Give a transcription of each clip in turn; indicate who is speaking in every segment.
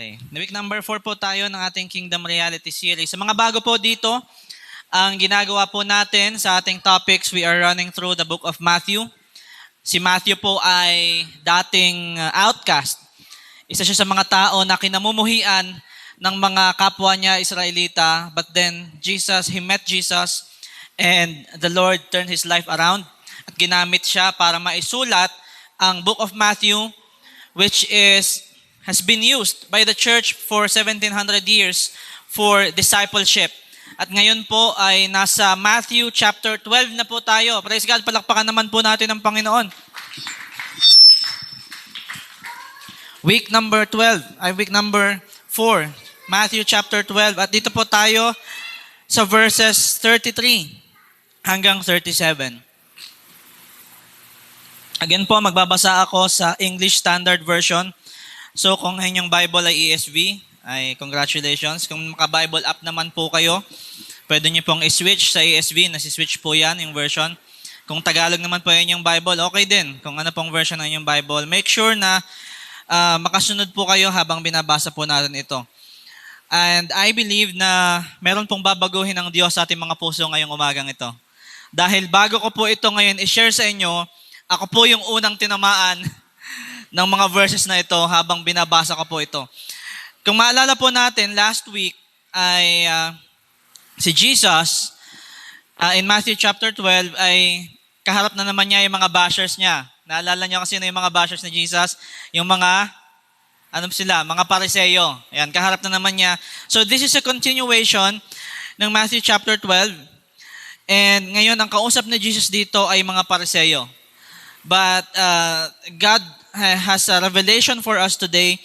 Speaker 1: Okay. Week number 4 po tayo ng ating Kingdom Reality Series. Sa mga bago po dito, ang ginagawa po natin sa ating topics, we are running through the book of Matthew. Si Matthew po ay dating outcast. Isa siya sa mga tao na kinamumuhian ng mga kapwa niya Israelita. But then, he met Jesus and the Lord turned his life around at ginamit siya para maisulat ang book of Matthew, which has been used by the church for 1700 years for discipleship. At ngayon po ay nasa Matthew chapter 12 na po tayo. Praise God, palakpakan naman po natin ang Panginoon. Week number 4, Matthew chapter 12. At dito po tayo sa verses 33 hanggang 37. Again po, magbabasa ako sa English Standard Version. So kung inyong Bible ay ESV, ay congratulations. Kung maka-Bible app naman po kayo, pwede nyo pong i-switch sa ESV. Nasi-switch po yan, yung version. Kung Tagalog naman po yung Bible, okay din. Kung ano pong version ng inyong Bible. Make sure na makasunod po kayo habang binabasa po natin ito. And I believe na meron pong babaguhin ng Diyos sa ating mga puso ngayong umagang ito. Dahil bago ko po ito ngayon i-share sa inyo, ako po yung unang tinamaan ng mga verses na ito habang binabasa ko po ito. Kung maalala po natin, last week ay si Jesus in Matthew chapter 12 ay kaharap na naman niya yung mga bashers niya. Naalala niyo kasi na yung mga bashers ni Jesus, yung mga mga Pariseyo. Ayan, kaharap na naman niya. So this is a continuation ng Matthew chapter 12. And ngayon ang kausap ni Jesus dito ay mga Pariseyo. But God has a revelation for us today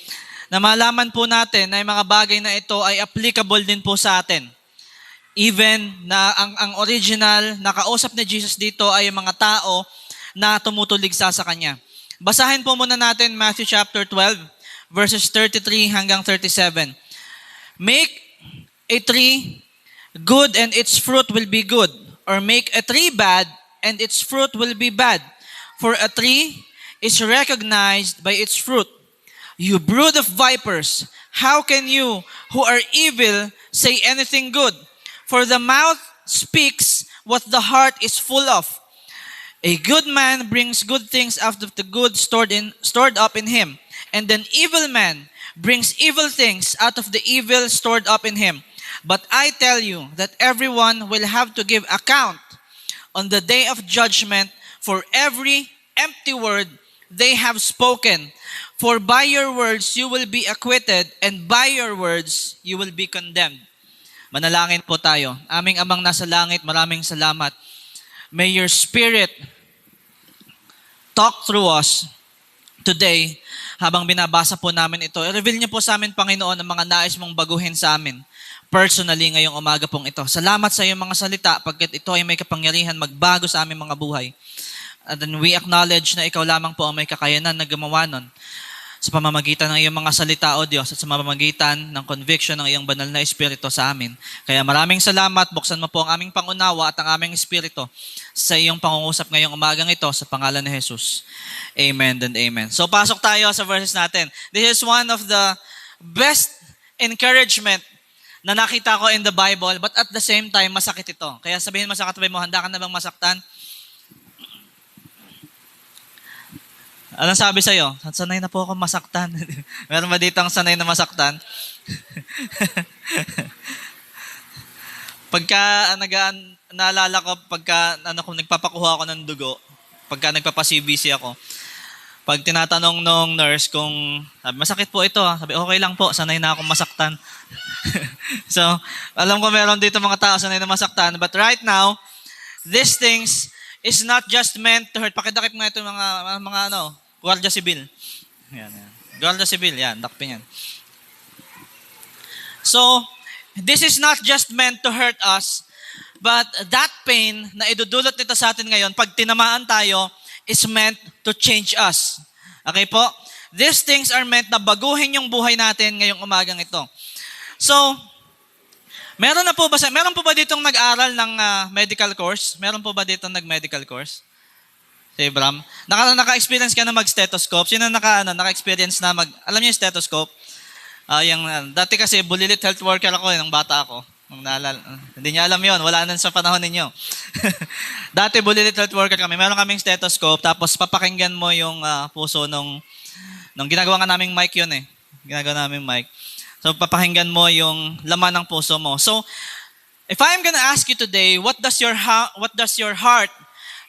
Speaker 1: na malaman po natin na yung mga bagay na ito ay applicable din po sa atin. Even na ang original na kausap ni Jesus dito ay yung mga tao na tumutuligsa sa Kanya. Basahin po muna natin Matthew chapter 12, verses 33 hanggang 37. Make a tree good and its fruit will be good, or make a tree bad and its fruit will be bad. For a tree is recognized by its fruit. You brood of vipers, how can you who are evil say anything good? For the mouth speaks what the heart is full of. A good man brings good things out of the good stored up in him, and an evil man brings evil things out of the evil stored up in him. But I tell you that everyone will have to give account on the day of judgment for every empty word they have spoken. For by your words you will be acquitted, and by your words you will be condemned. Manalangin po tayo. Aming Amang nasa langit, maraming salamat. May your Spirit talk through us today habang binabasa po namin ito. I-reveal niyo po sa amin, Panginoon, ang mga nais mong baguhin sa amin personally ngayong umaga pong ito. Salamat sa iyong mga salita pagkat ito ay may kapangyarihan magbago sa aming mga buhay. And then we acknowledge na ikaw lamang po ang may kakayanan na gumawa nun sa pamamagitan ng iyong mga salita, O Diyos, at sa pamamagitan ng conviction ng iyong banal na Espiritu sa amin. Kaya maraming salamat. Buksan mo po ang aming pangunawa at ang aming Espiritu sa iyong pangungusap ngayong umagang ito sa pangalan ni Jesus. Amen and amen. So pasok tayo sa verses natin. This is one of the best encouragement na nakita ko in the Bible, but at the same time, masakit ito. Kaya sabihin mo sa katabi mo, handa ka na bang masaktan? Anong sabi sa'yo? Sanay na po ako masaktan. Meron ba dito ang sanay na masaktan? Naalala ko, kung nagpapakuha ako ng dugo, pagka nagpapa-CBC ako, pag tinatanong nung nurse kung, sabi, masakit po ito. Sabi, okay lang po, sanay na akong masaktan. So, alam ko meron dito mga tao sanay na masaktan. But right now, these things is not just meant to hurt. Pakidakip nga ito mga Guardia Civil. Yan. Guardia Civil, yan. Dakpin yan. So, this is not just meant to hurt us, but that pain na idudulot nito sa atin ngayon, pag tinamaan tayo, is meant to change us. Okay po? These things are meant na baguhin yung buhay natin ngayong umagang ito. So, meron po ba ditong nag-aral ng medical course? Meron po ba ditong nag-medical course? Si Abraham. Naka-experience ka na mag-stethoscope? Sino naka-experience na alam niyo yung stethoscope? Dati kasi bulilit health worker ako nung bata ako. Hindi niya alam yon, wala nan sa panahon ninyo. Dati bulilit health worker kami. Meron kaming stethoscope, tapos papakinggan mo yung puso nung ginagawa nga naming mic yun eh. Ginagawa naming mic. So papakinggan mo yung laman ng puso mo. So if I'm gonna ask you today, what does your heart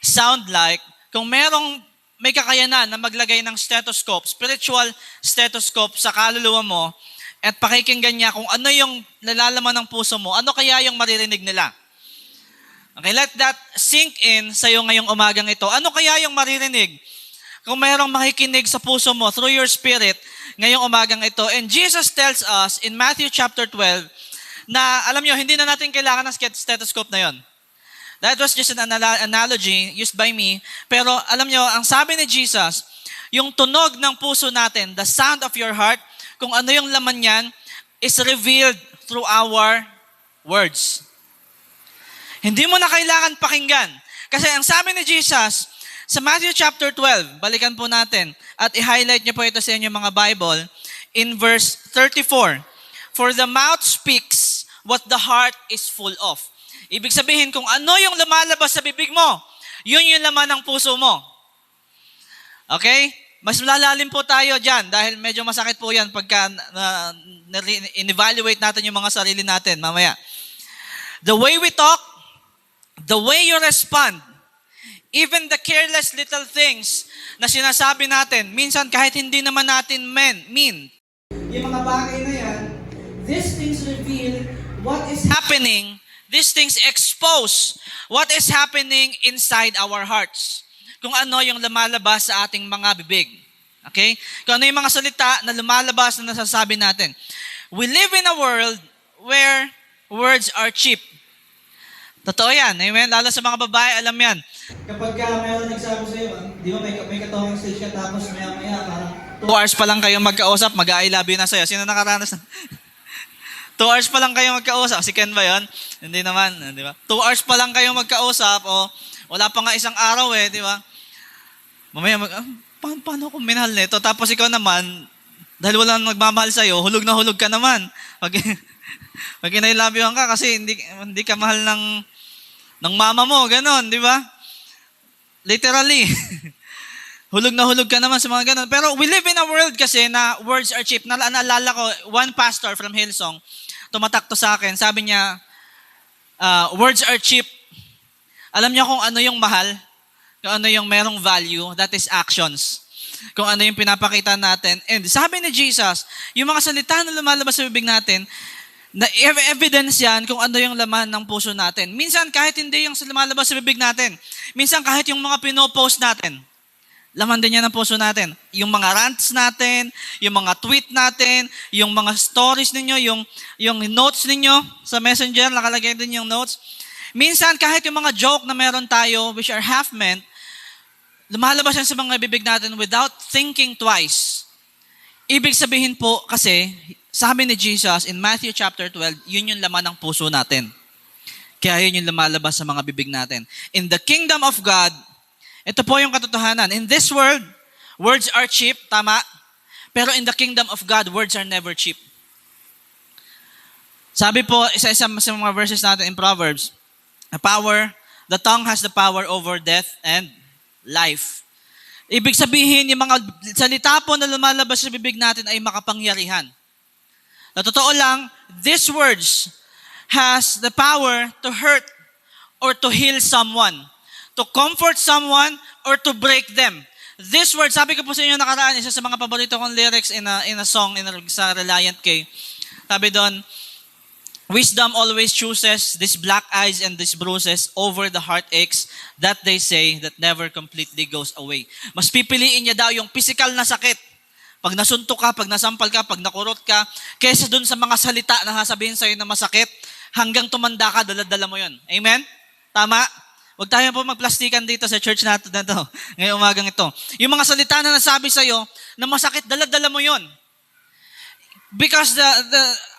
Speaker 1: sound like? Kung may kakayanan na maglagay ng stethoscope, spiritual stethoscope sa kaluluwa mo, at pakikinggan niya kung ano yung nalalaman ng puso mo, ano kaya yung maririnig nila? Okay, let that sink in sa'yo ngayong umagang ito. Ano kaya yung maririnig? Kung mayroong makikinig sa puso mo through your spirit ngayong umagang ito. And Jesus tells us in Matthew chapter 12 na, alam nyo, hindi na natin kailangan ng stethoscope na yon. That was just an analogy used by me. Pero alam nyo, ang sabi ni Jesus, yung tunog ng puso natin, the sound of your heart, kung ano yung laman niyan, is revealed through our words. Hindi mo na kailangan pakinggan. Kasi ang sabi ni Jesus, sa Matthew chapter 12, balikan po natin, at i-highlight niyo po ito sa inyong mga Bible, in verse 34, for the mouth speaks what the heart is full of. Ibig sabihin, kung ano yung lumalabas sa bibig mo, yun yung laman ng puso mo. Okay? Mas lalalim po tayo dyan dahil medyo masakit po yan pagka in-evaluate natin yung mga sarili natin mamaya. The way we talk, the way you respond, even the careless little things na sinasabi natin, minsan kahit hindi naman natin mean. Yung mga bagay na yan, these things reveal what is happening. These things expose what is happening inside our hearts. Kung ano yung lumalabas sa ating mga bibig. Okay? Kung ano yung mga salita na lumalabas na nasasabi natin. We live in a world where words are cheap. Totoo yan. Amen? Lalo sa mga babae, alam yan. Kapag mayroon nagsabi sa'yo, di ba may katawang stage ka tapos maya parang 2 hours pa lang kayo magkausap, mag-I love you na sa'yo. Sino nakaranas na? 2 hours pa lang kayo magkausap. Si Ken ba yun? Hindi naman. Di ba? 2 hours pa lang kayo magkausap o wala pa nga isang araw eh. Di ba? Mamaya paano kung minahal nito? Tapos ikaw naman, dahil walang nagmamahal sa'yo, hulog na hulog ka naman. Pag inailabyuhan ka kasi hindi ka mahal ng mama mo. Ganon, di ba? Literally. Hulog na hulog ka naman sa mga ganon. Pero we live in a world kasi na words are cheap. Naalala ko, one pastor from Hillsong, tumatak to sa akin. Sabi niya, words are cheap. Alam niya kung ano yung mahal, kung ano yung merong value, that is actions. Kung ano yung pinapakita natin. And sabi ni Jesus, yung mga salita na lumalabas sa bibig natin, na evidence yan kung ano yung laman ng puso natin. Minsan kahit hindi yung lumalabas sa bibig natin, minsan kahit yung mga pinopost natin, laman din yan ng puso natin. Yung mga rants natin, yung mga tweet natin, yung mga stories ninyo, yung notes ninyo sa messenger, nakalagay din yung notes. Minsan, kahit yung mga joke na meron tayo, which are half meant, lumalabas yan sa mga bibig natin without thinking twice. Ibig sabihin po kasi, sabi ni Jesus in Matthew chapter 12, yun yung laman ng puso natin. Kaya yun yung lumalabas sa mga bibig natin. In the kingdom of God, ito po yung katotohanan. In this world, words are cheap, tama? Pero in the kingdom of God, words are never cheap. Sabi po, isa-isa sa mga verses natin in Proverbs, the tongue has the power over death and life. Ibig sabihin, yung mga salita po na lumalabas sa bibig natin ay makapangyarihan. Na totoo lang, these words has the power to hurt or to heal someone, to comfort someone, or to break them. This word, sabi ko po sa inyo nakaraan, isa sa mga paborito kong lyrics in a song sa Reliant K. Sabi doon, wisdom always chooses these black eyes and these bruises over the heartaches that they say that never completely goes away. Mas pipiliin niya daw yung physical na sakit. Pag nasuntok ka, pag nasampal ka, pag nakurot ka, kaysa dun sa mga salita na sasabihin sa'yo na masakit, hanggang tumanda ka, dala-dala mo yun. Amen? Tama? Huwag tayo po magplastikan dito sa church natin na to, ngayong umagang ito. Yung mga salita na nasabi sa'yo na masakit, dala-dala mo yun. Because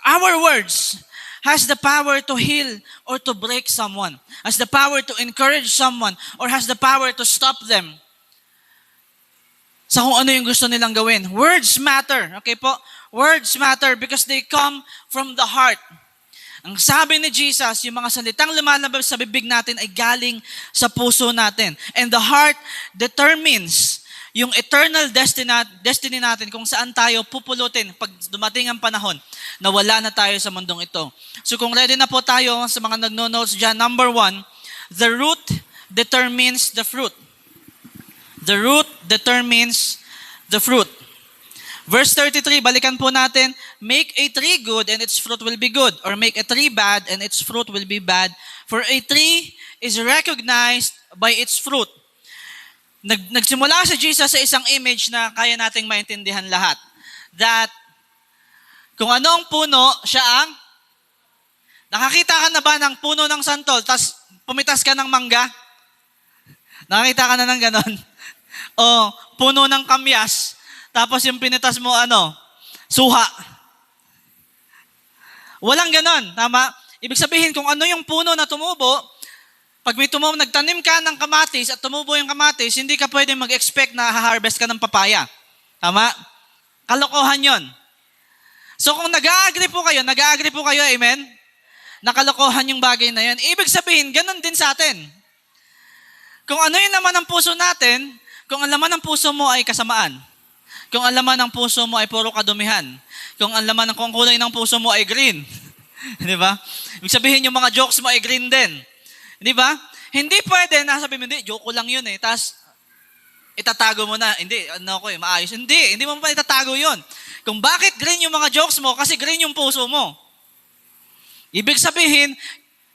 Speaker 1: our words has the power to heal or to break someone, has the power to encourage someone, or has the power to stop them sa kung ano yung gusto nilang gawin. Words matter. Okay po? Words matter because they come from the heart. Ang sabi ni Jesus, yung mga salitang lumalabas sa bibig natin ay galing sa puso natin. And the heart determines yung eternal destiny natin kung saan tayo pupulutin pag dumating ang panahon na wala na tayo sa mundong ito. So kung ready na po tayo sa mga nagno-notes dyan, number 1, the root determines the fruit. The root determines the fruit. Verse 33, balikan po natin, make a tree good and its fruit will be good, or make a tree bad and its fruit will be bad. For a tree is recognized by its fruit. Nagsimula si Jesus sa isang image na kaya nating maintindihan lahat. That kung ano ang puno, siya ang nakakita ka na ba ng puno ng santol, tas pumitas ka ng mangga? Nakakita ka na ng ganon? O puno ng kamyas, tapos yung pinitas mo, suha. Walang ganon, tama? Ibig sabihin, kung ano yung puno na tumubo, pag nagtanim ka ng kamatis at tumubo yung kamatis, hindi ka pwedeng mag-expect na ha-harvest ka ng papaya. Tama? Kalokohan yon. So kung nag-a-agree po kayo, amen? Nakalokohan yung bagay na yan. Ibig sabihin, ganon din sa atin. Kung ano yung laman ng puso natin, kung ang laman ng puso mo ay kasamaan, kung ang laman ng puso mo ay puro kadumihan, kung ang laman ng kulay ng puso mo ay green, di ba? Ibig sabihin yung mga jokes mo ay green din. Di ba? Hindi pwede na sabihin mo, hindi, joke ko lang yun eh. Tapos, itatago mo na, hindi, maayos. Hindi mo pa itatago yun. Kung bakit green yung mga jokes mo, kasi green yung puso mo. Ibig sabihin,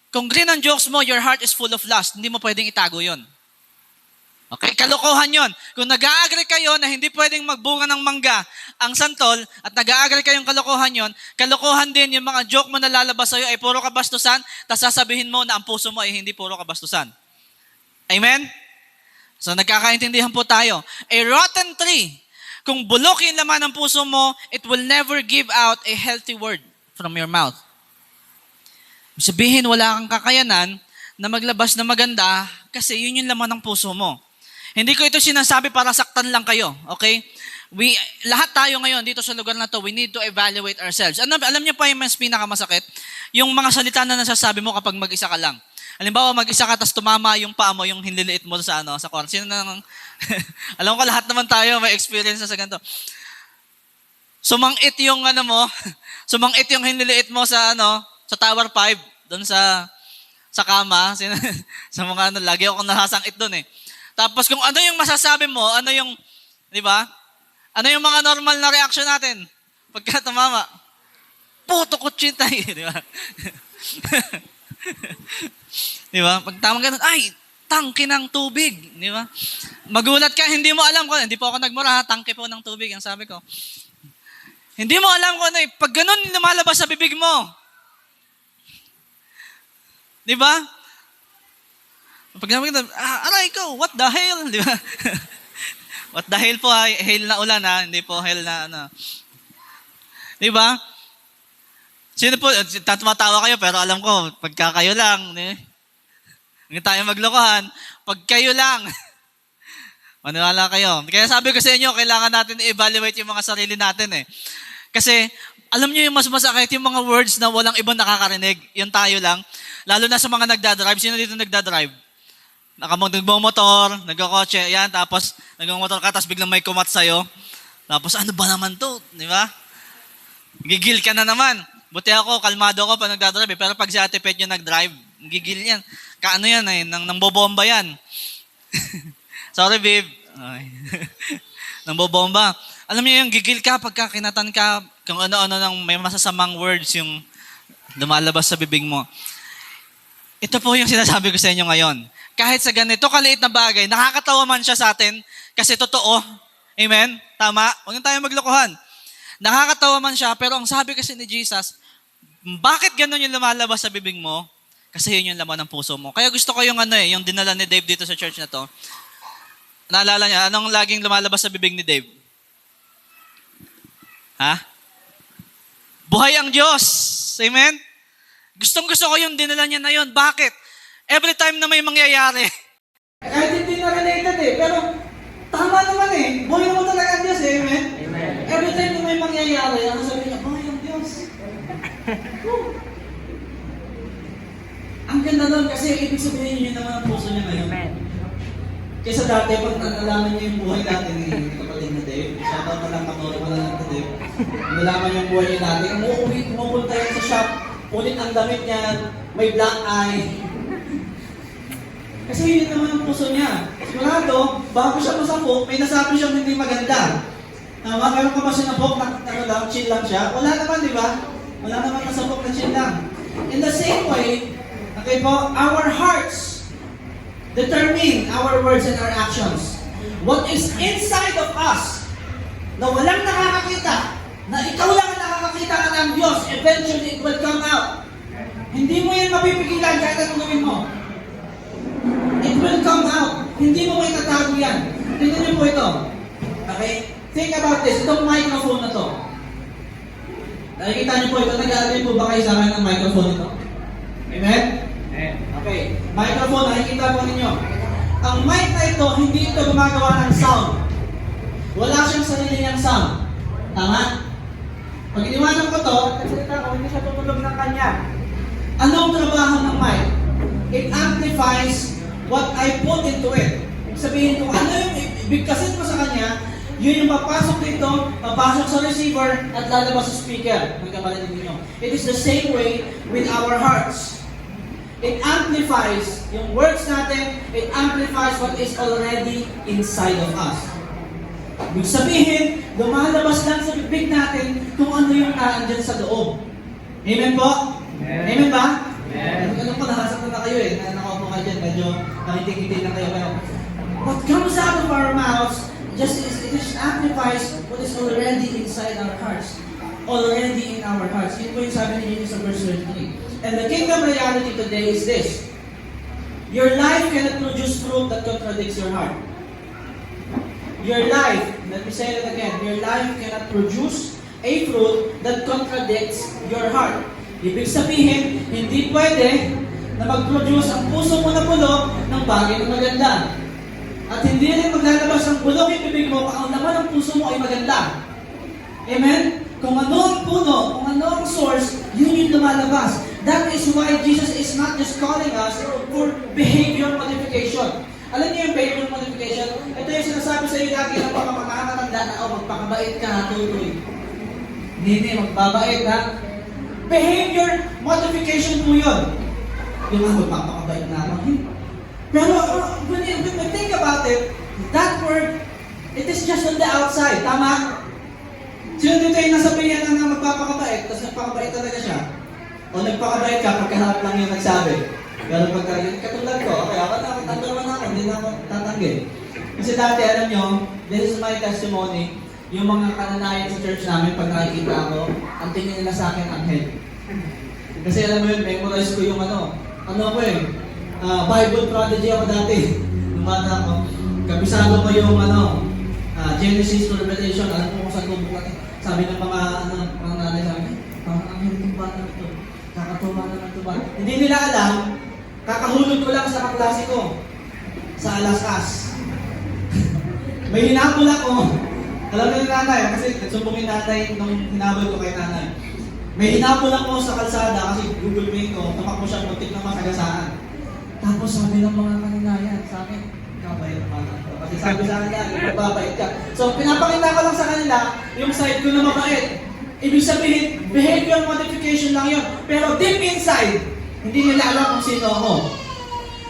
Speaker 1: kung green ang jokes mo, your heart is full of lust. Hindi mo pwedeng itago yun. Okay, kalokohan yon. Kung nag-a-agree kayo na hindi pwedeng magbunga ng mangga ang santol at nag-a-agree kayong kalokohan yon, kalokohan din yung mga joke mo na lalabas sa'yo ay puro kabastusan, tapos sasabihin mo na ang puso mo ay hindi puro kabastusan. Amen? So nagkakaintindihan po tayo. A rotten tree, kung bulok yung laman ng puso mo, it will never give out a healthy word from your mouth. Sabihin, wala kang kakayanan na maglabas na maganda kasi yun yung laman ng puso mo. Hindi ko ito sinasabi para saktan lang kayo, okay? Lahat tayo ngayon dito sa lugar na to, we need to evaluate ourselves. Alam niyo pa yung mas pinakamasakit? Yung mga salita na nasasabi mo kapag mag-isa ka lang. Halimbawa, mag-isa ka, tapos tumama yung paa mo, yung hinliliit mo sa kwarto. Sino nang alam ko lahat naman tayo may experience na sa ganito. Sumangit yung sumangit yung hinliliit mo sa sa Tower 5, doon sa kama, sa mga lagi akong nasasangit doon eh. Tapos kung ano yung masasabi mo, di ba? Ano yung mga normal na reaction natin? Pagka tumama, puto kutsintay, di ba? Di ba? Pag tamang ganun, ay, tangke ng tubig, di ba? Magulat ka, hindi mo alam ko, hindi po ako nagmura, tangke po ng tubig, ang sabi ko. Hindi mo alam ko pag ganun lumalabas sa bibig mo. Di ba? Pag naman aray ko, what the hell? Di ba? What the hell po, hail na ulan hindi po hail na Di ba? Sino po, tumatawa kayo pero alam ko, pagka kayo lang, hindi tayo maglokohan, pag kayo lang, maniwala kayo. Kaya sabi ko sa inyo, kailangan natin i-evaluate yung mga sarili natin eh. Kasi, alam niyo yung mas masakit, yung mga words na walang ibang nakakarinig, yung tayo lang. Lalo na sa mga nagdadrive. Sino dito nagdadrive? Nagmamotor, nagkakotse, yan, tapos nagmamotor ka, tapos biglang may kumat sa'yo. Tapos, ano ba naman to? Di ba? Gigil ka na naman. Buti ako, kalmado ako pa nagdadrive. Pero pag si Ate Pet yung nag-drive, gigil yan. Kaano yan nang bobomba yan. Sorry, babe. Okay. Nang bobomba. Alam niyo yung gigil ka pagka kinatan ka, kung ano-ano nang may masasamang words yung lumalabas sa bibig mo. Ito po yung sinasabi ko sa inyo ngayon. Kahit sa ganito kaliit na bagay, nakakatawa man siya sa atin kasi totoo. Amen? Tama? Huwag tayo maglokohan. Nakakatawa man siya, pero ang sabi kasi ni Jesus, bakit ganun yung lumalabas sa bibig mo? Kasi yun yung laman ng puso mo. Kaya gusto ko yung yung dinala ni Dave dito sa church na to. Naalala niya, anong laging lumalabas sa bibig ni Dave? Ha? Buhay ang Diyos. Amen? Gustong-gusto ko yung dinala niya na yun. Bakit? Every time na may mangyayari. Kahit hindi na related pero tama naman buhay naman talaga ang Diyos Amen? Amen.
Speaker 2: every time na may mangyayari, ang sabi niya, "Ay, ang Diyos." Ang ganda nun kasi ibig sabihin yun naman ang puso niya ngayon. Kesa dati, pag nalaman niya yung buhay dati ni kapatid na Dave, shoutout na lang kapatid mo na lang to Dave. Nalaman niya yung buhay niya dati, umupunta yan sa shop, ulit ang damit niya, may black eye. Kasi yun naman ang puso niya. Sigurado, bago siya masapok, may nasabi siyang hindi maganda. Meron ka ba siya na book na lang, chill lang siya? Wala naman, di ba? Wala naman nasabok na chill lang. In the same way, okay po, our hearts determine our words and our actions. What is inside of us, na walang nakakakita, na ikaw lang ang nakakakita ka ng Diyos, eventually it will come out. Hindi mo yan mapipigilan kahit anong gawin mo. It will come out. Hindi mo may tatago yan. Tingnan niyo po ito. Okay? Think about this. Itong microphone na to. Nakikita niyo po ito. Nag-aalala po ba kayo sa akin ng microphone ito? Amen? Okay. Microphone, nakikita po ninyo. Ang mic na ito, hindi ito gumagawa ng sound. Wala siyang sarili niyang sound. Tama? Pag iniwanan ko to, nagsalita ko, hindi siya tutulog ng kanya. Anong trabaho ng mic? It amplifies what I put into it. Ibig sabihin kung ano yung ibigkasin ko sa kanya, yun yung papasok dito, papasok sa receiver, at lalabas sa speaker. Magkabalitin ninyo. It is the same way with our hearts. It amplifies yung words natin, it amplifies what is already inside of us. Ibig sabihin, lumalabas lang sa bibig natin kung ano yung naandyan sa loob. Amen po? Amen ba? Alam ko, nakasakto na kayo eh. Nakaupo ka dyan, medyo nakitig-itig na kayo. Pero what comes out of our mouths, it just amplifies what is already inside our hearts. Already in our hearts. Yun po yung sabi ni Jesus sa verse 23. And the kingdom reality today is this. Your life cannot produce fruit that contradicts your heart. Your life, let me say it again, your life cannot produce a fruit that contradicts your heart. Ibig sabihin, hindi pwede na mag-produce ang puso mo na bulok ng bagay na maganda. At hindi rin maglalabas ng bulok yung bibig mo kung ang laman ng puso mo ay maganda. Amen? Kung ano ang puno, kung ano ang source, yun yung lumalabas. That is why Jesus is not just calling us for behavior modification. Alam niyo yung behavior modification? Ito yung sinasabi sa iyo lagi ng mga makakatanda na, magpakabait ka, tuloy. Hindi, magbabait ha. Behavior modification po yun. Yung magpapakabait na naman. Pero when you think about it, that word, it is just on the outside. Tama? Sino dito yung nasabihan na magpapakabait, tapos nagpakabait talaga siya? O nagpakabait ka, pagkaharap lang yung nagsabi. Pero pagka yung katulad ko, okay, ako naman ako, hindi na ako tatanggi. Kasi dati, alam nyo, this is my testimony, yung mga kananayan sa church namin, pag nakikita ako, ang tingin nila sa akin, anghel. Kasi alam mo yun, memorize ko yung ano ko eh, Bible prodigy ako dati. Nung bata ako, kabisado ko yung Genesis to Revelation, alam mo kung saan ko bukat. Sabi ng mga nanay sa akin, parang anghel yung bata ito. Kakatuwa naman ito ba? Hindi nila alam, kakahulog ko lang sa kaklase ko. Sa Alaskas. May hinabol ako. Alam mo yung nanay, kasi nagsumbong yung nanay nung hinabol ko kay nanay. May hinabol ako sa kalsada kasi Google Mail ko, tapak mo siya muntik na masagasaan. Tapos sabi ng mga kaninayan sa akin, kabait na pala. Kasi sabi sa kanila, babait ka. So pinapakita ko lang sa kanila yung side ko na mabait. Ibig sabihin, behavior modification lang yun. Pero deep inside, hindi nila alam kung sino ako.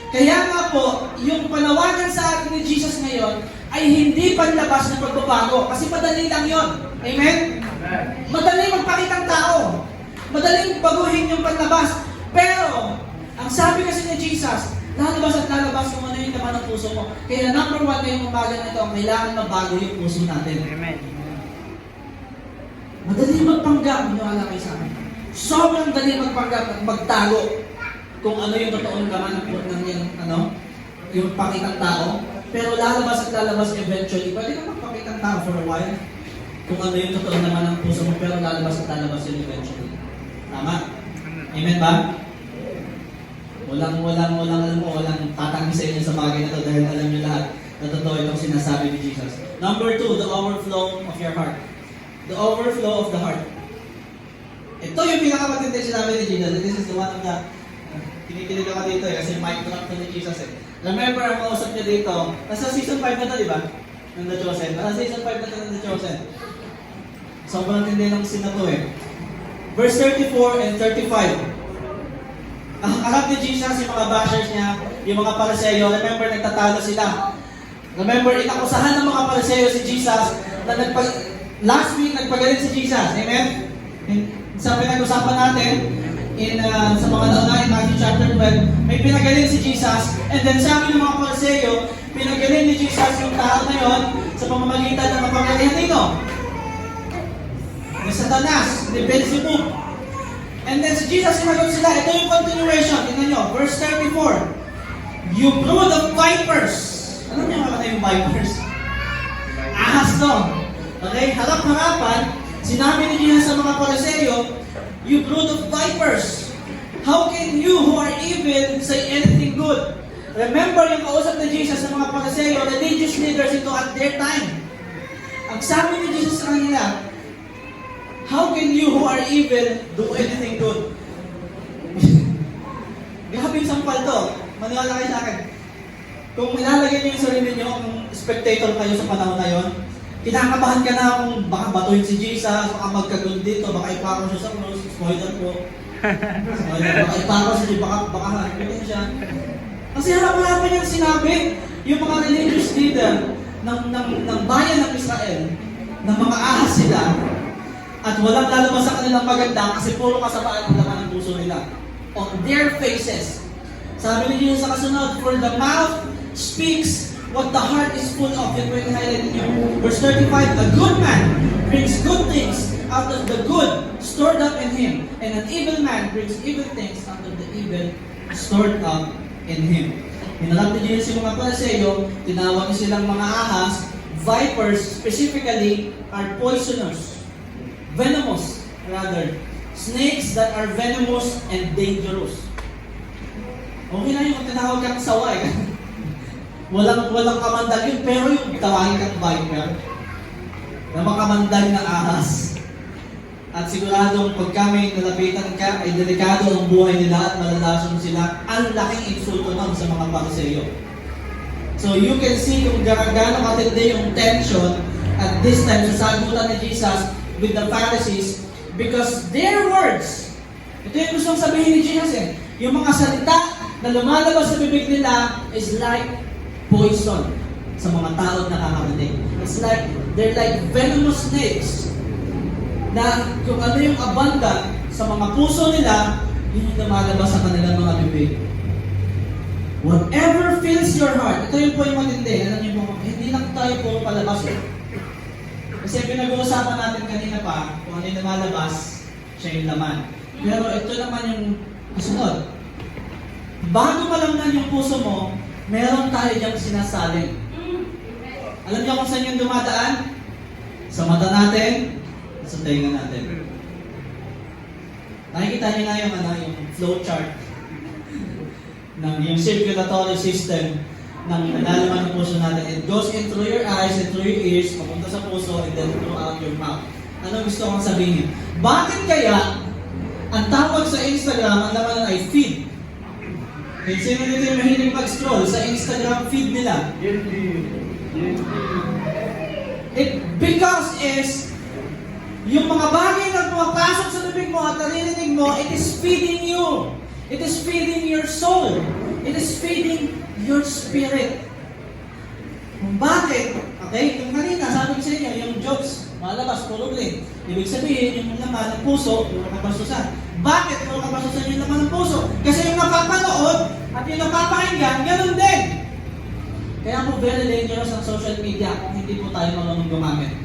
Speaker 2: Kaya nga po, yung panawagan sa atin ni Jesus ngayon ay hindi panlabas ng pagbabago. Kasi madali lang yun. Amen? Madali magpakitang tao. Madaling baguhin yung panlabas. Pero, ang sabi kasi ni Jesus, lalabas at lalabas kung ano yung laman ng puso mo. Kaya number one ngayong umaga na ito, kailangan mabago yung puso natin. Amen. Madali magpanggap, maniwala kayo sa akin. Sobrang dali magpanggap at magtago kung ano yung totoong laman ng yung pakitang tao. Pero lalabas at lalabas eventually. Pwede ka magpakitang tao for a while. Kung ano yung totoong laman ng puso mo, pero lalabas at lalabas yun eventually. Tama? Amen ba? Walang tatanggi sa inyo sa bagay na ito dahil alam niyo lahat na totoo itong sinasabi ni Jesus. Number 2, the overflow of your heart. The overflow of the heart. Ito yung pinakamatindi sinabi ni Jesus. This is the one of the kinikilig ako dito kasi mic drop to ni Jesus Remember, ang kausap niya dito, nasa season 5 na to, di ba? Ng The Chosen. Nasa season 5 na to ng The Chosen. Sobrang tindi ng scene na to Verse 34 and 35. Nakakarap ni Jesus yung mga bashers niya, yung mga Pariseo. Remember, nagtatalo sila. Remember, inakusahan ng mga Pariseo si Jesus na last week nagpagaling si Jesus. Amen? Sa pinag-usapan natin, sa mga nauna in Matthew chapter 12, may pinagaling si Jesus, and then sabi ng mga Pariseo, pinagaling ni Jesus yung tao na yon sa pamamagitan ng mapagalihan nino. Ni Satanas, ni Beelzebub. And then si Jesus sinagot sila, ito yung continuation, tingnan nyo, verse 34. You brood of vipers. Alam niyo mga yung vipers? Ahas to. Okay, harap-harapan, sinabi ni Jesus sa mga Pariseo, you brood of vipers. How can you who are evil say anything good? Remember yung kausap ni Jesus sa mga Pariseo, religious leaders ito at their time. Ang sabi ni Jesus sa kanila, how can you who are evil do anything good? Grabe yung sampal to. Maniwala kayo sa akin. Kung ilalagay niyo yung sarili niyo, kung spectator kayo sa panahon na yon, kinakabahan ka na kung baka batuhin si Jesus, baka magkagun dito, baka ipako siya sa cross, spoiler po. Baka ipako siya, baka hanapin siya. Kasi harap-harapan niyang sinabi, yung mga religious leader ng bayan ng Israel, ng mga ahas sila, at walang lalabas sa kanilang maganda kasi puro kasamaan ang laman ng puso nila. On their faces. Sabi ni Jesus sa kasunod, for the mouth speaks what the heart is full of. Yan po yung highlight niyo. Verse 35, a good man brings good things out of the good stored up in him, and an evil man brings evil things out of the evil stored up in him. Hinalap ni Jesus yung mga Pariseo, tinawag niya silang mga ahas. Vipers specifically are poisonous. Venomous, rather. Snakes that are venomous and dangerous. Okay na yung tinawag kang saway. walang kamandag yun, pero yung tawagin kang viper, na makamandag na ahas. At siguradong pag kami nalapitan ka, ay delikado ang buhay nila at malalason sila. Ang laking insulto nun sa mga Pariseo. So you can see kung gaano katindi yung tension at this time sa sagutan ni Jesus with the Pharisees, because their words, ito yung gustong sabihin ni Jesus yung mga salita na lumalabas sa bibig nila is like poison sa mga tao na nakakarinig. It's like, they're like venomous snakes na kung ano yung abundant sa mga puso nila, yun yung lumalabas sa kanilang mga bibig. Whatever fills your heart, ito yung po yung matindi. Alam niyo po, hindi lang tayo po palabas Kasi pinag-uusapan natin kanina pa, kung ano yung lumalabas, siya yung laman. Pero ito naman yung kasunod. Bago malamnan yung puso mo, meron tayo diyang sinasalin. Alam niyo kung saan yung dumadaan? Sa mata natin, sa tenga natin. Nakikita niyo na yung flow chart ng yung circulatory system ng nalalaman ng puso natin. It goes in through your eyes and through your ears, papunta sa puso, and then throughout your mouth. Ano gusto kong sabihin? Bakit kaya ang tawag sa Instagram, ang laman ay feed? Kaya sino dito yung mahilig mag-scroll sa Instagram feed nila? Because is, yung mga bagay na pumapasok sa bibig mo at naririnig mo, it is feeding you. It is feeding your soul. It is feeding your spirit. Kung bakit? Okay, kung kanina, sabi ko sa inyo, yung jokes, malabas, puro blame. Ibig sabihin, yung laman ng puso, puro kabastusan. Bakit puro kabastusan yung laman ng puso? Kasi yung napapanood at yung napapakinggan, ganun din. Kaya po very dangerous ang social media kung hindi po tayo marunong gumamit.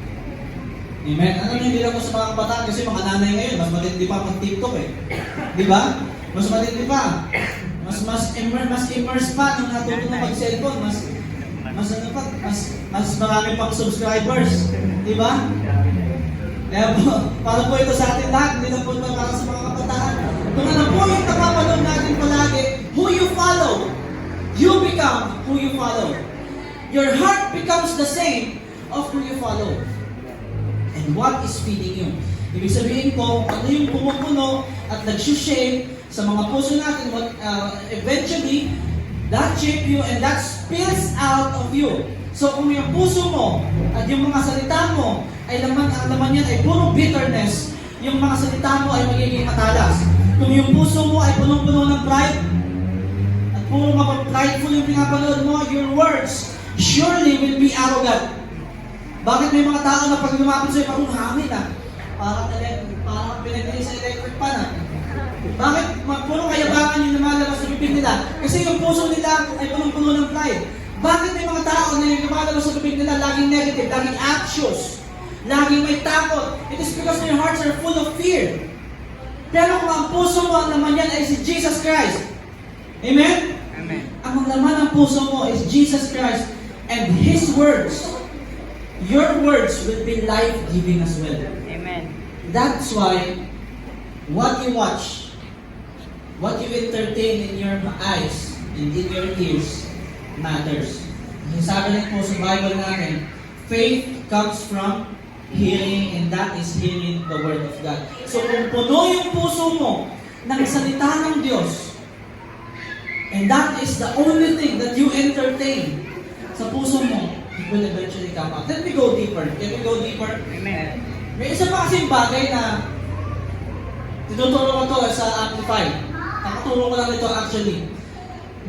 Speaker 2: Amen? Ano hindi lang po sa mga kabataan kasi mga nanay ngayon, mas matindi pa pag TikTok Di ba? Mas matindi pa. Mas immerse pa nung natulog na mag-cellphone. Mas marami pang subscribers. Di ba? Kaya po, para po ito sa atin lahat, hindi na po ito para sa mga kabataan. Kung ano po yung napapanood natin palagi, who you follow, you become who you follow. Your heart becomes the same of who you follow. And what is feeding you. Ibig sabihin ko, ano yung pumupuno at nag-shape sa mga puso natin, what, eventually, that shape you and that spills out of you. So kung yung puso mo at yung mga salita mo ay ang laman yan ay puro bitterness, yung mga salita mo ay magiging matalas. Kung yung puso mo ay punong-puno ng pride, at puro prideful yung pinapanood mo, your words surely will be arrogant. Bakit may mga tao na pag lumapit sa'yo, parang hangin parang pinagdali sa electric pan Bakit? Puro kayabangan yung lumalabas sa bibig nila. Kasi yung puso nila ay punong-puno ng pride. Bakit may mga tao na yung lumalabas sa bibig nila laging negative, laging anxious, laging may takot? It is because their hearts are full of fear. Pero kung ang puso mo, ang laman yan ay si Jesus Christ. Amen?
Speaker 3: Amen.
Speaker 2: Ang laman ng puso mo is Jesus Christ and His words. Your words will be life-giving as well.
Speaker 3: Amen.
Speaker 2: That's why what you watch, what you entertain in your eyes and in your ears matters. Yung sabi rin po sa Bible natin, faith comes from hearing and that is hearing the Word of God. So kung puno yung puso mo ng salita ng Diyos, and that is the only thing that you entertain sa puso mo, it will eventually come out. Let me go deeper. Can we go deeper?
Speaker 3: Amen.
Speaker 2: May isa pa kasing bagay na tinuturo ko to sa Amplify. Nakaturo ko lang ito actually.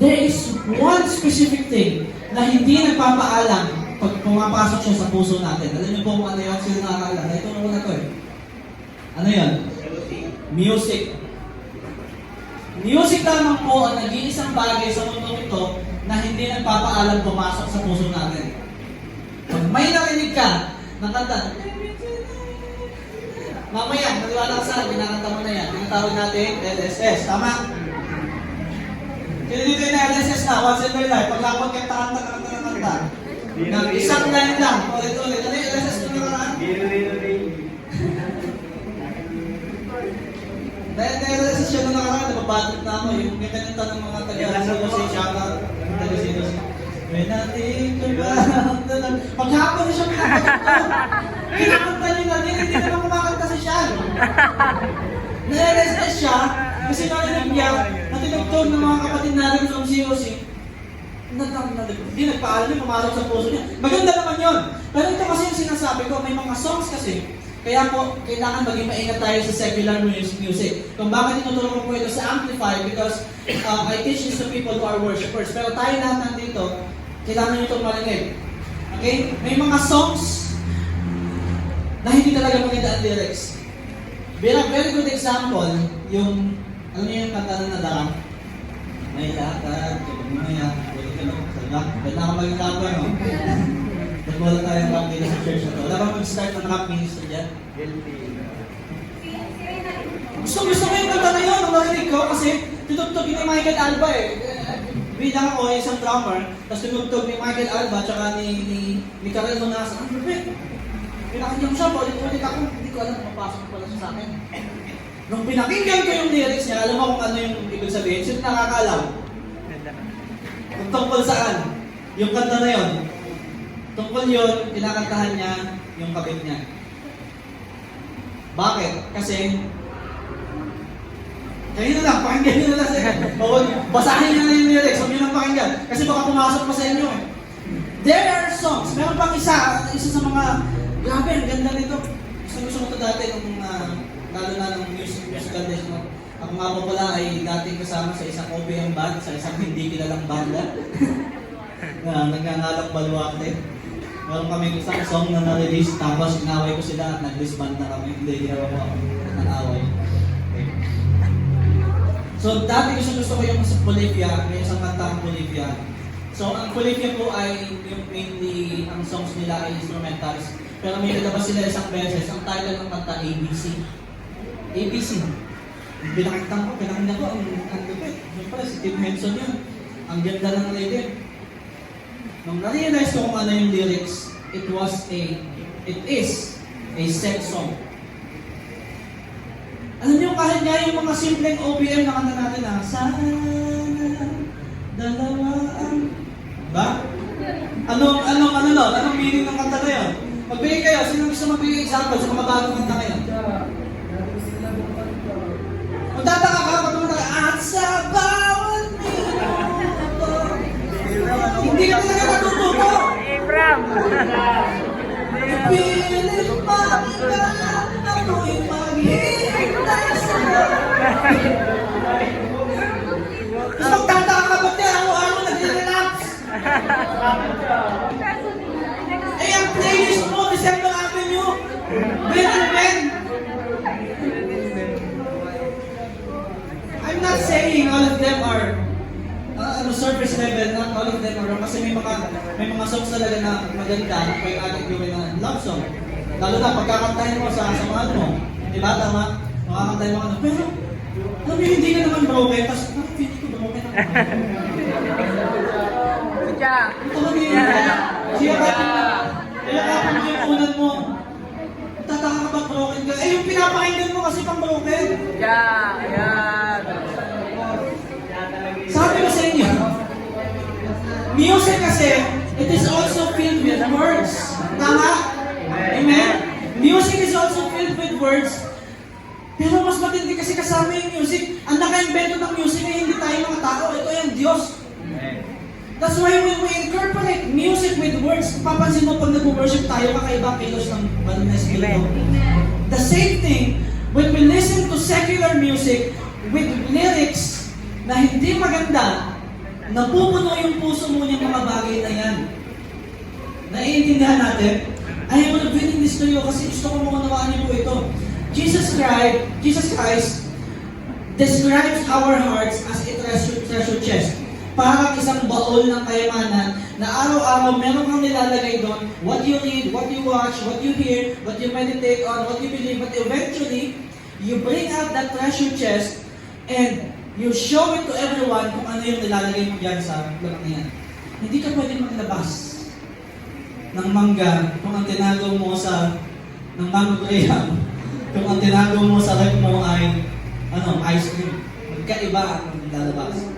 Speaker 2: There is one specific thing na hindi nagpapaalam pag pumapasok siya sa puso natin. Alam niyo po kung ano yun? Sino nakakaalam? Naituro ko na to eh. Ano yun? Music. Music lamang po ang nag-iisang bagay sa mundo ito na hindi nagpapaalam pumasok sa puso natin. Pag may narinig ka ng kanta, mamaya, maniwala ka sa akin, pinakanta mo na yan. Tinatawag natin LSS. Tama? Kaya dito yung LSS na, once in their life, pag lapag ka, kanta. Isang line lang, ulit-ulit. Ano yung LSS ko na karaan? Dahil LSS siya na nakaraan, nababatot na ako. Yung kinanta ng mga taga-Sino, shoutout, taga-Sino. When I think about the love. Paghapon na siya pinakanta nila, hindi naman kumakanta si Sean. Na-LSS siya, kasi narinig niya, na tinugtog ng mga kapatid natin from COC. Hindi nagpaalam yung pumarap sa puso niya. Maganda naman yun. Pero ito kasi yung sinasabi ko, may mga songs kasi. Kaya po, kailangan maging maingat tayo sa secular music. Kung bakit tinuturo ko po ito sa Amplify, because I teach this to people who are worshipers. Pero tayo lahat nandito, kailangan nyo itong marinig. Okay? May mga songs na hindi talaga maganda ang lyrics. Very good example, yung, alam niyo yung kanta na nadaan? May lakad, mamaya, ulit ka lang, salga. Ba't na ako maging kapwa, no? Ba't wala tayong rap dito sa church na to? Wala bang mag-start ng rap minister dyan? Gusto ko yung kanta na yun, ang narinig ko, kasi tutugtog ni Michael Alba eh. Bilang ako isang drummer, tapos tumugtog ni Michael Alba tsaka ni Karel Honasa. Ang perfect! Pinakinggan siya, ulit ako, hindi ko alam kung mapasok pala siya sa akin. Nung pinakinggan ko yung lyrics niya, alam mo kung ano yung ibig sabihin? Sino nakakaalam? Kung tungkol saan? Yung kanta na yun. Tungkol yun, kinakantahan niya yung kabit niya. Bakit? Kasi kayo na lang, pakinggan nyo na lang. Basahin nyo na yung lyrics, huwag nyo lang pakinggan. Kasi baka pumasok pa sa inyo eh. There are songs. Meron pang isa sa mga, grabe, ang ganda nito. Gusto ko ito dati nung, lalo na nung musical days mo. Ako nga po pala ay dating kasama sa isang OPM band, sa isang hindi kilalang banda. Na nagngangalak baluarte. Meron kami isang song na na-release, tapos inaway ko sila at nag-disband na kami. Hindi, ginawa ko ako ng away. So, dati gusto ko yung sa Bolivia, may isang kanta ang Bolivia. So, ang Bolivia po ay yung mainly, ang songs nila ay instrumentals. Pero may nilabas sila isang beses, ang title ng kanta, ABC. ABC. Pinakinggan ko, ang lupit. Yung pala, si Tim Henson yun. Ang ganda ng rhythm. Nung na-realize ko kung ano yung lyrics, it is a sex song. Alam niyo, kahit nga yung mga simpleng OPM na kanta natin sana dalawa ang... Ba? Anong meaning ng kanta na yun? Magbigay kayo. Sino gusto magbigay example sa mga bagong kanta ngayon? Kung tataka ka, pag tumata ka, at sa bawat minuto. Hindi ka talaga matututo.
Speaker 3: Abraham!
Speaker 2: Pilit pa ka, ako'y maghihintay sa'yo. Tapos magtataka ka, ba't kaya araw-araw nag-relax? Eh, ang playlist mo, December Avenue. Ben and Ben. I'm not saying all of them are surface level, not all of them are wrong. Kasi may mga songs talaga na maganda na pwede ating gawin na love song. Lalo na pagkakantahin mo sa samahan mo. Di ba? Tama? Makakantahin mo ano. Pero, alam mo, hindi ka naman broken. Tapos, parang feeling ko broken ako.
Speaker 3: Siya!
Speaker 2: Ito kami yun. Siya kapag mo yung unan mo. Tataka ka ba broken ka? Eh, yung pinapakinggan mo kasi pang broken.
Speaker 3: Siya! Ayan!
Speaker 2: Sabi ko sa inyo, music kasi, it is also filled with words. Tama? Amen? Music is also filled with words. Pero mas matindi kasi kasama yung music. Ang naka-invento ng music ay hindi tayo mga tao. Ito yung Diyos. That's why when we incorporate music with words, papansin mo pag nag-worship tayo, kakaiba kilos ng banal na espiritu. The same thing, when we listen to secular music with lyrics na hindi maganda, napupuno yung puso mo niyang mga bagay na yan. Naiintindihan natin? I want to bring this to you kasi gusto ko maunawaan niyo po ito. Jesus Christ describes our hearts as a treasure chest. Parang isang baol ng kayamanan na araw-araw meron kang nilalagay doon, what you read, what you watch, what you hear, what you meditate on, what you believe, but eventually, you bring out that treasure chest and you show it to everyone kung ano yung nilalagay mo dyan sa laman niyan. Hindi ka pwedeng maglabas ng mangga kung ang tinago mo ng mango graham, kung ang tinago mo sa rep mo ay ice cream. Magkaiba ang lalabas.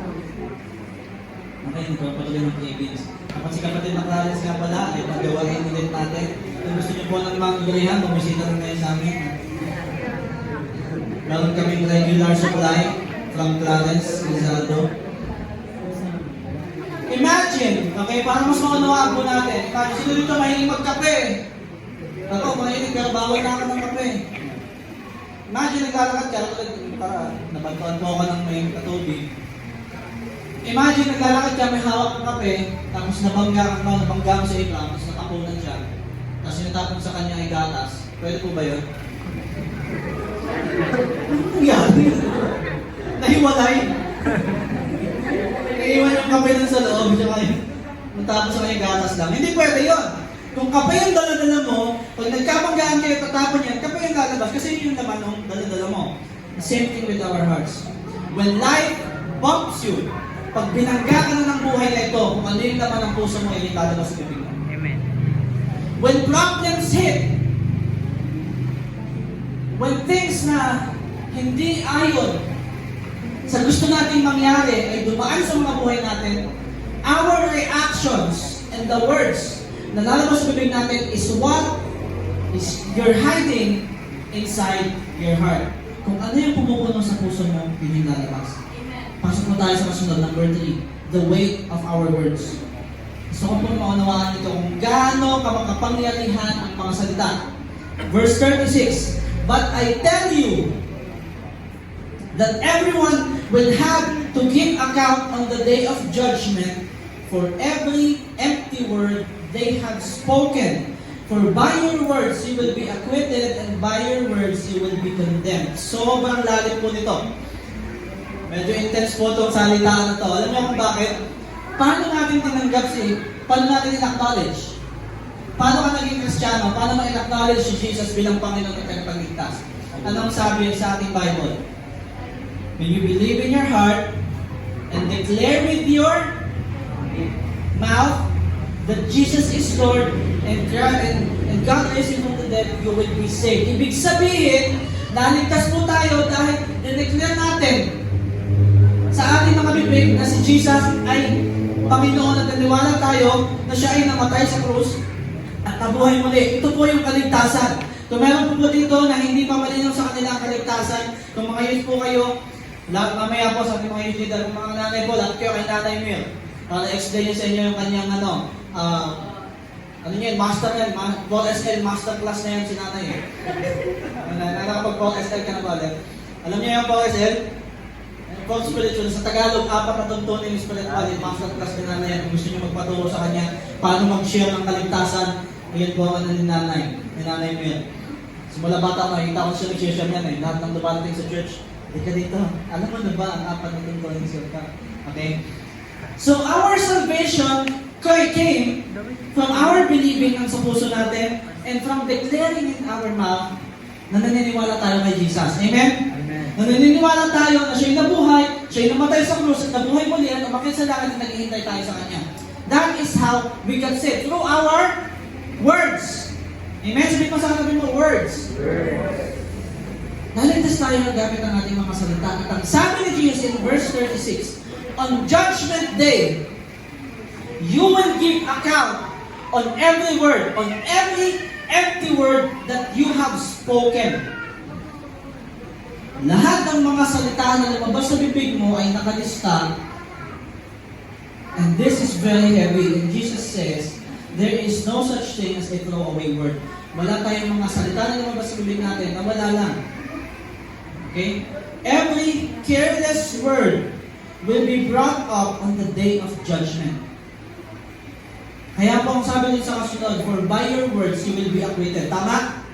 Speaker 2: Okay, nagpapatuloy ng cravings. Kapag si kapatid na Clarence nga pala, ay pagawain ulit natin. Kung gusto niyo po ng mango graham, bumisita lang kayo sa amin. Meron kaming regular supply from Clarence Rizaldo. Imagine, okay, para mas maunawaan po natin. Imagine, sino dito mahilig magkape? Ako, mahilig, pero bawal na ako ng kape. Imagine, naglalakad ka, para nabantuan po ako ng may katubig. Imagine, naglalakad ka, may hawak ng kape, tapos nabangga mo sa iba, tapos nakapunan siya. Tapos sinatapon sa kanya ay gatas. Pwede po ba yun? Ano yan? Nahiwalay. Naiwan yung kape dun sa loob, tsaka yun. Matapos sa kanya gatas lang. Hindi pwede yun. Kung kape yung dala-dala mo, pag nagkamanggaan kayo, tatapon yan, kape yung lalabas kasi yun yung naman ng dala-dala mo. The same thing with our hearts. When life bumps you, pag binangga ka na ng buhay na ito, kung ano yung laman ng puso mo, yung lalabas sa bibig mo.
Speaker 3: Amen.
Speaker 2: When problems hit, when things na hindi ayon sa gusto nating mangyari ay dumaan sa mga buhay natin, our reactions and the words na lalabas sa bibig natin is what is you're hiding inside your heart. Kung ano yung pumupuno sa puso mo, yun yung lalabas. Pasok mo tayo sa kasunod, number 3, the weight of our words. Gusto ko pong maunawaan ito kung gaano kamakapangyarihan ang mga salita. Verse 36, but I tell you that everyone will have to give account on the day of judgment for every empty word they have spoken. For by your words you will be acquitted, and by your words you will be condemned. Sobrang lalim po nito. Medyo intense po itong salitaan na to. Alam niyo kung bakit? Paano natin paano natin in-acknowledge? Paano ka naging Kristiyano? Paano mo in-acknowledge si Jesus bilang Panginoon at Tagapagligtas? Anong sabi sa ating Bible? When you believe in your heart and declare with your mouth that Jesus is Lord and God raised Him from the dead, you will be saved. Ibig sabihin, naligtas po tayo dahil in-declare natin sa ating mga bibig na si Jesus ay Panginoon at naniwala tayo na siya ay namatay sa krus at nabuhay muli. Ito po yung kaligtasan. Kung meron po dito na hindi pa malinaw sa kanila ang kaligtasan, kung mga youth po kayo, mamaya po sa ating mga youth leader, kung mga nanay po, lahat kayo kay Nanay Mir, para explain niya sa inyo yung kanyang ano yan, master yan, Paul SL masterclass na yan si Nanay. Nakakapag Paul SL ka na ba ulit? Alam niyo yung Paul SL? Paul Spiritual, sa Tagalog, 4 na tuntunin yung spiritual, masterclass ni Nanay yan. Kung gusto niyo magpaturo sa kanya, paano mag-share ng kaligtasan, ayan po ang ni Nanay Mir. Simula bata, makikita ko siya nag-share yan eh. Lahat ng dumarating sa church, ka dito. Alam mo na ba ang 4 na tuntunin siya? Okay? So, our salvation came from our believing ang sa puso natin and from declaring in our mouth na naniniwala tayo kay Jesus. Amen?
Speaker 3: Amen.
Speaker 2: Na naniniwala tayo na siya'y nabuhay, siya'y namatay sa krus at nabuhay muli at umakyat sa langit at naghihintay tayo sa Kanya. That is how we can say through our words. Amen? Sabihin mo sa katabi mo, words. Naligtas tayo gamit ang ating mga salita. At ang sabi ni Jesus in verse 36, on Judgment Day, you will give account on every word, on every empty word that you have spoken. Lahat ng mga salita na lumabas sa bibig mo ay nakalista. And this is very heavy. And Jesus says, there is no such thing as a throwaway word. Wala tayong mga salita na lumabas sa bibig natin na wala lang. Okay? Every careless word will be brought up on the day of judgment. Kaya po ang sabi din sa kasunod, for by your words you will be acquitted. Tama?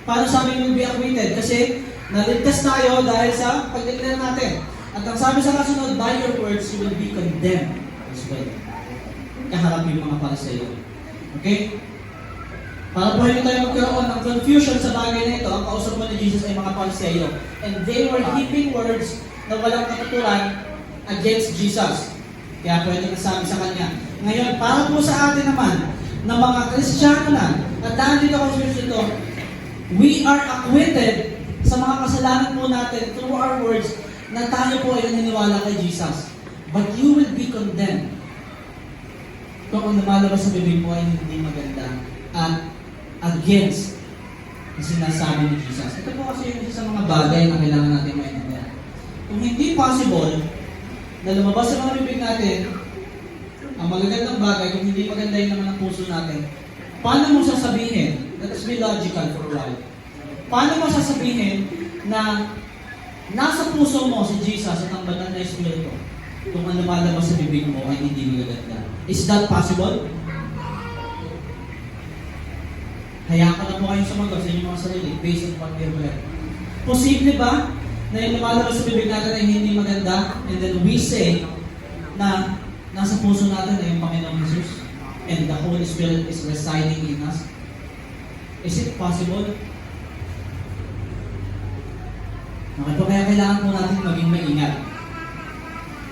Speaker 2: Paano sabi will be acquitted? Kasi naligtas tayo dahil sa pag-declare natin. At ang sabi sa kasunod, by your words you will be condemned as well. Kaharap yung mga para sa iyo. Okay? Para po hindi tayo magkaroon ng confusion sa bagay na ito, ang kausap mo ni Jesus ay mga Pariseo. And they were heaping words na walang katuturan against Jesus. Kaya pwede nasabi sa Kanya. Ngayon, para po sa atin naman, na mga Kristiyano na, at dahil dito ako ito, we are acquitted sa mga kasalanan po natin through our words na tayo po ay naniniwala kay Jesus. But you will be condemned kung ang lumalabas sa bibig mo ay hindi maganda at against ang sinasabi ni Jesus. Ito po kasi yung isa sa mga bagay na kailangan natin maintindihan. Kung hindi possible na lumabas sa mga bibig natin ang magagandang bagay, kung hindi maganda yung naman ang puso natin, paano mo sasabihin? Let's be logical for a while. Paano mo sasabihin na nasa puso mo si Jesus at ang banal na Espiritu kung ang lumalabas sa bibig mo ay hindi magaganda? Is that possible? Hayaan ko na po kayong sumagot sa inyong mga sarili based on what we have read. Posible ba na yung lumalabas sa bibig natin ay hindi maganda and then we say na nasa puso natin ay yung Panginoong Jesus and the Holy Spirit is residing in us? Is it possible? Okay po, kaya kailangan po natin maging maingat.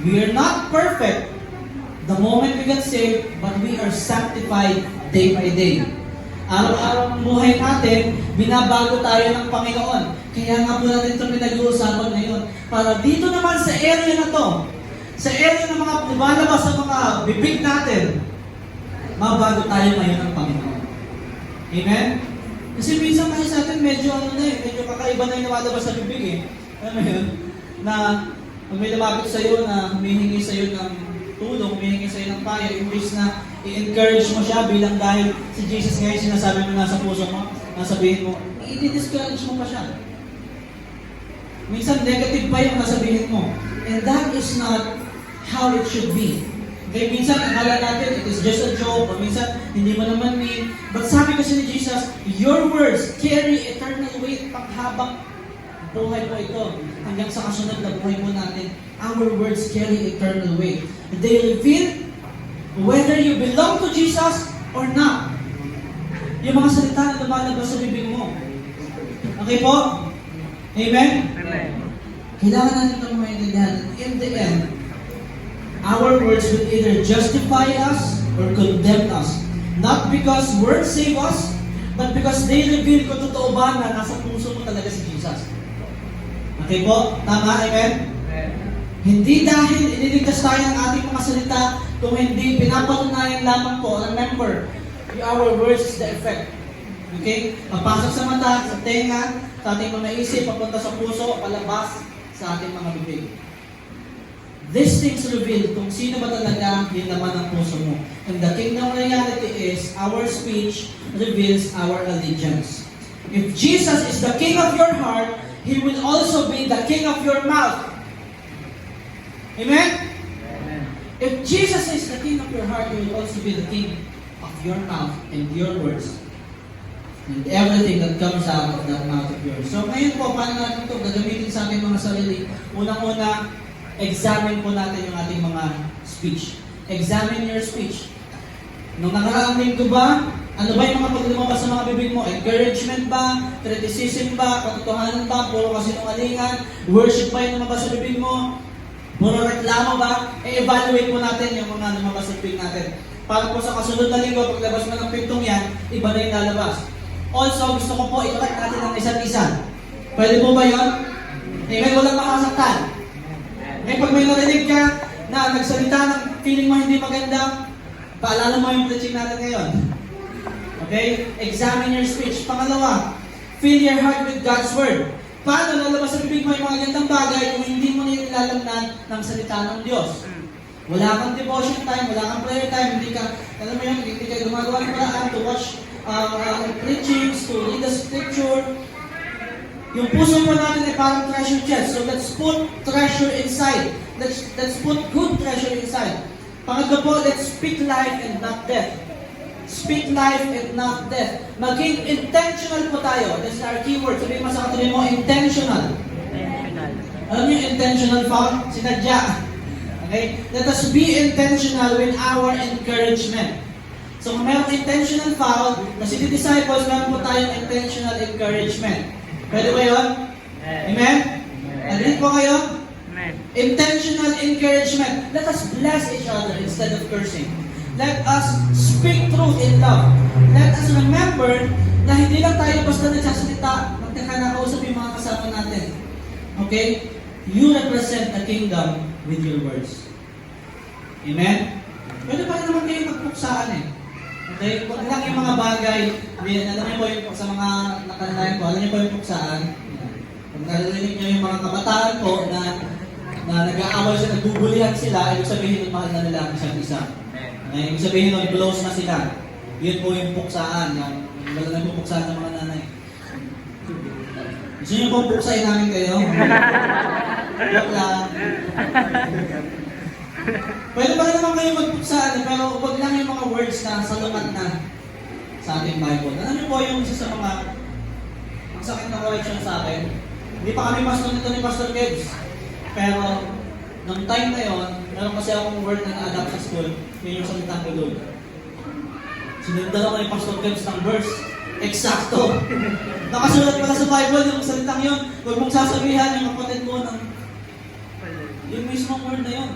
Speaker 2: We are not perfect the moment we get saved, but we are sanctified day by day. Araw-araw ng buhay natin, binabago tayo ng Panginoon. Kaya nga po natin itong pinag-uusapan ngayon. Para dito naman sa area na to, sa area ng mga lumalabas sa mga bibig natin, mabago tayo ngayon ng Panginoon. Amen? Kasi minsan kasi sa atin medyo medyo kakaiba na yung lumalabas sa bibig eh. Alam mo yun? Na pag may lumapit sa'yo na humihingi sa'yo ng tulong, humihingi sa'yo ng payo, imbis na i-encourage mo siya bilang dahil si Jesus ngayon sinasabi mo nasa puso mo, nasabihin mo, i-discourage mo pa siya. Minsan negative pa yung nasabihin mo. And that is not how it should be. Okay, minsan akala natin it is just a joke, o minsan hindi mo naman mean. But sabi kasi ni Jesus, your words carry eternal weight paghabang buhay po ito. Hanggang sa kasunod na buhay po natin, our words carry eternal weight. They reveal whether you belong to Jesus or not. Yung mga salita na lumalabas sa bibig mo. Okay po? Amen?
Speaker 3: Amen.
Speaker 2: Kailangan natin itong maintindihan. In the end, our words will either justify us or condemn us. Not because words save us, but because they reveal kung totoo ba na nasa puso mo talaga si Jesus. Okay po? Tama? Amen? Hindi dahil iniligtas tayo ng ating mga salita, kung hindi pinapatunayan lamang po, remember, our words is the effect. Okay? Papasok sa mata, sa tenga, sa ating mga isip, papunta sa puso, palabas sa ating mga bibig. These things reveal kung sino ba talaga yung laman ng puso mo. And the kingdom reality is, our speech reveals our allegiance. If Jesus is the king of your heart, He will also be the king of your mouth. Amen? If Jesus is the king of your heart, He will also be the king of your mouth and your words. And everything that comes out of that mouth of yours. So ngayon po, paano natin ito gagamitin sa ating mga sarili? Unang-una, examine po natin yung ating mga speech. Examine your speech. Nung nakaraang linggo ba, ano ba yung mga paglumabas sa mga bibig mo? Encouragement ba? Criticism ba? Katotohanan ba? Puro kasinungalingan? Worship ba yung lumabas sa bibig mo? Puro reklamo ba? E-evaluate po natin yung mga lumabas sa bibig natin. Para po sa kasunod na linggo, paglabas mo ng pintong yan, iba na yung lalabas. Also, gusto ko po i-correct natin ang isa't isa. Pwede po ba yun? Amen, walang makasaktan. Ngayon, pag may narinig ka na nagsalita ng feeling mo hindi maganda, paalala mo yung preaching natin ngayon. Okay? Examine your speech. Pangalawa, fill your heart with God's Word. Paano lalabas sa bibig mo yung mga gandang bagay kung hindi mo nilalamnan ng salita ng Diyos? Wala kang devotion time, wala kang prayer time, hindi ka, alam mo yun, hindi ka gumagawa ng paraan to watch preachings, to read the scripture. Yung puso mo natin ay parang treasure chest. So let's put treasure inside. Let's put good treasure inside. Pangatlo po, let's speak life and not death. Speak life and not death. Maging intentional po tayo. That's our keyword. Sabihin mo sa katabi mo, intentional.
Speaker 3: Intentional.
Speaker 2: Alam niyo intentional pa? Sinadya. Okay? Let us be intentional with our encouragement. So kung mayroong intentional foul, na si disciples, meron po tayong intentional encouragement. Pwede ba yun? Amen? Agree po kayo?
Speaker 3: Amen.
Speaker 2: Intentional encouragement. Let us bless each other instead of cursing. Let us speak truth in love. Let us remember na hindi lang tayo basta nagsasalita, magkakanakausap yung mga kasama natin. Okay? You represent the kingdom with your words. Amen? Pwede pa rin naman kayo magpuksaan eh. Okay? Huwag lang yung mga bagay, alam niyo po yung sa mga nakalalayan ko, alam niyo po yung puksaan. Kung narinig niyo yung mga kabataan po na nag-aaway sila, nagbubulihan sila, ibig sabihin ng mahal na nila ang isa't isa. Ibig sabihin ng close na sila. Yun po yung puksaan, yung wala na po puksaan ng mga nanay. Gusto niyo po puksain namin kayo? Joke lang. Pwede pa rin naman kayo magpuksaan, pero huwag lang yung mga words na salungat na sa ating Bible. Alam niyo po yung isa sa mga ang sakit na correction sa akin. Hindi pa kami pastor nito ni Pastor Kebs. Pero, nung time na yon, meron kasi akong word na na-adapt sa school, yun yung salitang ulog. Sinundan ako ni Pastor Kebs ng verse. Eksakto! Nakasulat pala sa Bible yung salitang yun. Huwag mong sasabihan yung kapatid mo ng yung mismong word na yun.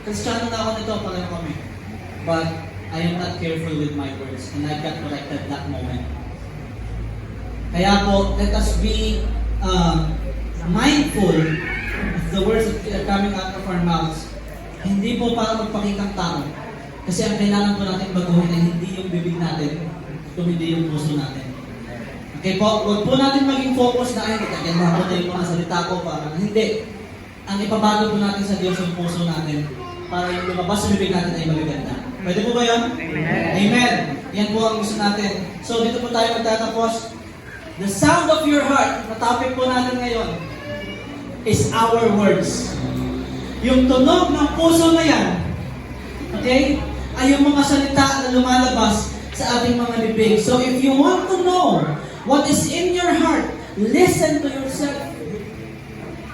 Speaker 2: Kristyano na ako nito, pareho kami. But, I am not careful with my words and I got corrected that moment. Kaya po, let us be mindful of the words that are coming out of our mouths. Hindi po para magpakitang tao. Kasi ang kailangan po natin baguhin ay hindi yung bibig natin, kundi yung puso natin. Okay po, huwag po natin maging focus na ay ganda ko na yung mga salita ko para hindi. Ang ipabago po natin sa Diyos yung puso natin para yung lumabas sa bibig natin ay magaganda. Pwede po ba yun?
Speaker 3: Amen.
Speaker 2: Amen. Yan po ang gusto natin. So dito po tayo magtatapos. The sound of your heart, na topic po natin ngayon, is our words. Yung tunog ng puso na yan, okay, ay yung mga salita na lumalabas sa ating mga bibig. So if you want to know what is in your heart, listen to yourself.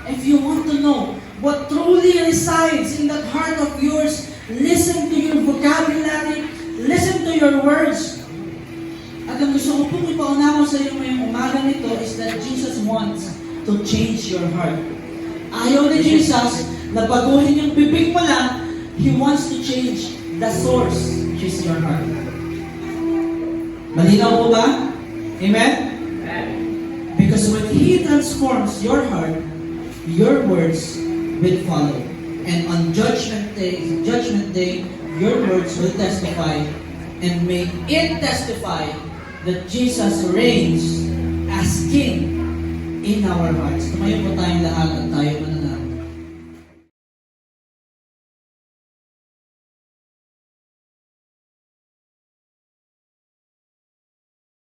Speaker 2: If you want to know what truly resides in that heart of yours, listen to your vocabulary, listen to your words. At ang gusto ko pong ipaunawa sa iyo ngayong umaga nito is that Jesus wants to change your heart. Ayaw ni Jesus na baguhin yung bibig mo lang, He wants to change the source, which is your heart. Malinaw po ba? Amen? Because when He transforms your heart, your words will follow. And on Judgment Day, your words will testify, and may it testify that Jesus reigns as King in our hearts. Tumayo po tayong lahat at tayo